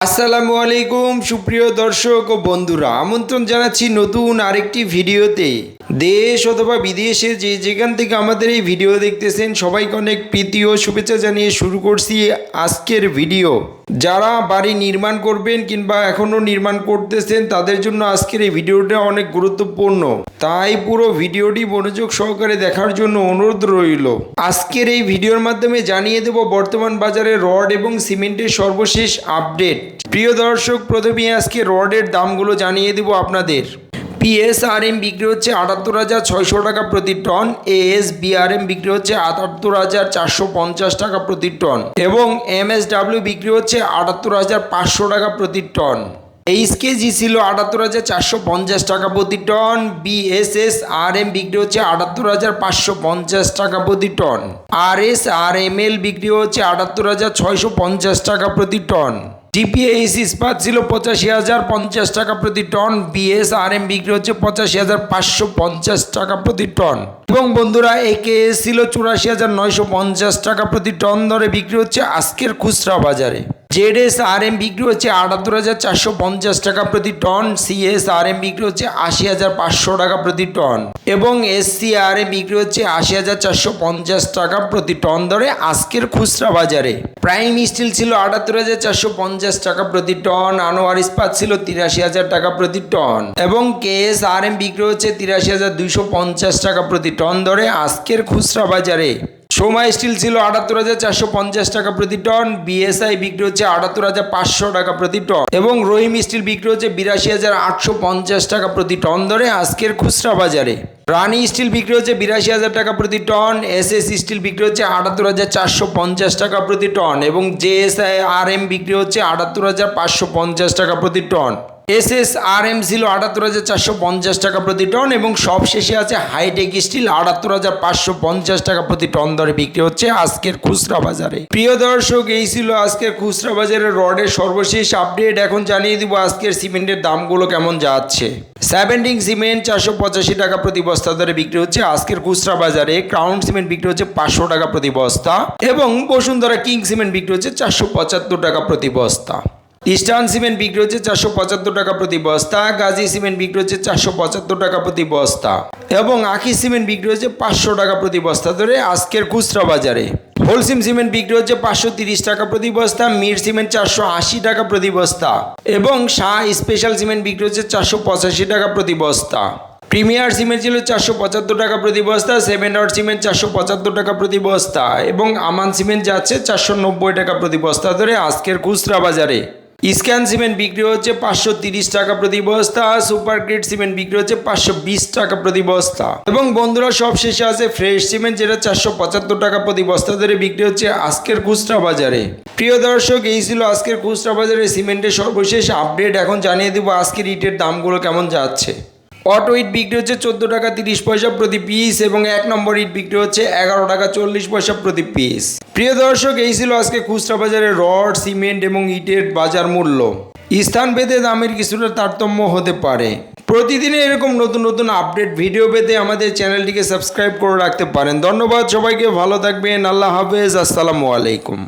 আসসালামু আলাইকুম সুপ্রিয় দর্শক ও বন্ধুরা, আমন্ত্রণ জানাচ্ছি নতুন আরেকটি ভিডিওতে। দেশ অথবা বিদেশে যে যেখান থেকে আমাদের এই ভিডিও দেখতেছেন সবাইকে অনেক প্রীতি ও শুভেচ্ছা জানিয়ে শুরু করছি আজকের ভিডিও। যারা বাড়ি নির্মাণ করবেন কিংবা এখনও নির্মাণ করতেছেন তাদের জন্য আজকের এই ভিডিওটা অনেক গুরুত্বপূর্ণ, তাই পুরো ভিডিওটি মনোযোগ সহকারে দেখার জন্য অনুরোধ রইল। আজকের এই ভিডিওর মাধ্যমে জানিয়ে দেব বর্তমান বাজারে রড এবং সিমেন্টের সর্বশেষ আপডেট। প্রিয় দর্শক, প্রথমে আজকে রডের দামগুলো জানিয়ে দেব আপনাদের। পিএসআরএম বিক্রি হচ্ছে ৭৮,৬০০ টাকা প্রতি টন, এএসবিআরএম বিক্রি হচ্ছে ৭৮,৪৫০ টাকা প্রতি টন এবং এমএসডাব্লিউ বিক্রি হচ্ছে ৭৮,৫০০ টাকা প্রতি টন। এইচকেজি ছিল ৭৮,৪৫০ টাকা প্রতি টন, বিএসএসআরএম বিক্রি হচ্ছে ৭৮,৫৫০ টাকা প্রতি টন, আরএসআরএমএল বিক্রি হচ্ছে ৭৮,৬৫০ টাকা প্রতি টন। ডিপিএইচ ইস্পাত ছিল ৮৫,০৫০ টাকা প্রতি টন, বিএসআরএম বিক্রি হচ্ছে ৮৫,৫৫০ টাকা প্রতি টন এবং বন্ধুরা একেএস ছিল ৮৪,৯৫০ টাকা প্রতি টন দরে বিক্রি হচ্ছে আজকের খুচরা বাজারে। জেডএসআরএম বিক্রি হচ্ছে ৭৮,৪৫০ টাকা প্রতি টন, সিএসআরএম বিক্রি হচ্ছে ৮০,৫০০ টাকা প্রতি টন এবং এসসিআরএম বিক্রি হচ্ছে ৮০,৪৫০ টাকা প্রতি টন দরে আজকের খুচরা বাজারে। প্রাইম স্টিল ছিল ৭৮,৪৫০ টাকা প্রতি টন, আনোয়ার ইস্পাত ছিল ৮৩,০০০ টাকা প্রতি টন এবং কেএসআরএম বিক্রি হচ্ছে ৮৩,২৫০ টাকা প্রতি টন দরে আজকের খুচরা বাজারে। সোমা স্টিল ছিল ৭৮,৪৫০ টাকা প্রতি টন, বিএসআই বিক্রি হচ্ছে ৭৮,৫০০ টাকা প্রতি টন এবং রহিম স্টিল বিক্রি হচ্ছে ৮২,৮৫০ টাকা প্রতি টন দরে আজকের খুচরা বাজারে। রানি স্টিল বিক্রি হচ্ছে ৮২,০০০ টাকা প্রতি টন, এসএস স্টিল বিক্রি হচ্ছে ৭৮,৪৫০ টাকা প্রতি টন এবং জেএসআরএম বিক্রি হচ্ছে ৭৮,৫৫০ টাকা প্রতি টন। এসএসআরএম ছিল ৭৮,৪৫০ টাকা প্রতি টন এবং সবশেষে আছে হাইটেক স্টিল ৭৮,৫৫০ টাকা প্রতি টন দরে বিক্রি হচ্ছে আজকের খুচরা বাজারে। প্রিয় দর্শক, এই ছিল আজকের খুচরা বাজারের রডের সর্বশেষ আপডেট। এখন জানিয়ে দিব আজকের সিমেন্টের দামগুলো কেমন যাচ্ছে। সেভেন্টিং সিমেন্ট ৪৮৫ টাকা প্রতি বস্তা দরে বিক্রি হচ্ছে আজকের খুচরা বাজারে। ক্রাউন সিমেন্ট বিক্রি হচ্ছে ৫০০ টাকা প্রতি বস্তা এবং বসুন্ধরা কিং সিমেন্ট বিক্রি হচ্ছে ৪৭৫ টাকা প্রতি বস্তা। ইস্টার্ন সিমেন্ট বিক্রি হচ্ছে ৪৭৫ টাকা প্রতি বস্তা, গাজী সিমেন্ট বিক্রি হচ্ছে ৪৭৫ টাকা প্রতি বস্তা এবং আখি সিমেন্ট বিক্রি হচ্ছে ৫০০ টাকা প্রতি বস্তা ধরে আজকের খুচরা বাজারে। হোলসিম সিমেন্ট বিক্রি হচ্ছে ৫৩০ টাকা প্রতি বস্তা, মির সিমেন্ট ৪৮০ টাকা প্রতি বস্তা এবং শাহ স্পেশাল সিমেন্ট বিক্রি হচ্ছে ৪৮৫ টাকা প্রতি বস্তা। প্রিমিয়ার সিমেন্ট ছিল ৪৭৫ টাকা প্রতি বস্তা, সেভেন আউট সিমেন্ট ৪৭৫ টাকা প্রতি বস্তা এবং আমান সিমেন্ট যাচ্ছে ৪৯০ টাকা প্রতি বস্তা ধরে আজকের খুচরা বাজারে। স্ক্যান সিমেন্ট বিক্রি হচ্ছে ৫৩০ টাকা প্রতি বস্তা, সুপার গ্রেড সিমেন্ট বিক্রি হচ্ছে ৫২০ টাকা প্রতি বস্তা এবং বন্ধুরা সবশেষে আছে ফ্রেশ সিমেন্ট, যেটা ৪৭৫ টাকা প্রতি বস্তা ধরে বিক্রি হচ্ছে আজকের খুচরা বাজারে। প্রিয় দর্শক, এই ছিল আজকের খুচরা বাজারে সিমেন্টের সর্বশেষ আপডেট। এখন জানিয়ে দেবো আজকের ইটের দামগুলো কেমন যাচ্ছে। অটো ইট বিক্রি হচ্ছে ১৪ টাকা ৩০ পয়সা প্রতি পিস এবং ১ নম্বর ইট বিক্রি হচ্ছে ১১ টাকা ৪০ পয়সা প্রতি পিস। প্রিয় দর্শক, এই ছিল আজকে খুচরা বাজারে রড, সিমেন্ট এবং ইটের বাজার মূল্য। স্থানভেদে দামের কিছুটা তারতম্য হতে পারে। প্রতিদিনে এরকম নতুন নতুন আপডেট ভিডিও পেতে আমাদের চ্যানেলটিকে সাবস্ক্রাইব করে রাখতে পারেন। ধন্যবাদ সবাইকে, ভালো থাকবেন, আল্লাহ হাফেজ, আসসালামু আলাইকুম।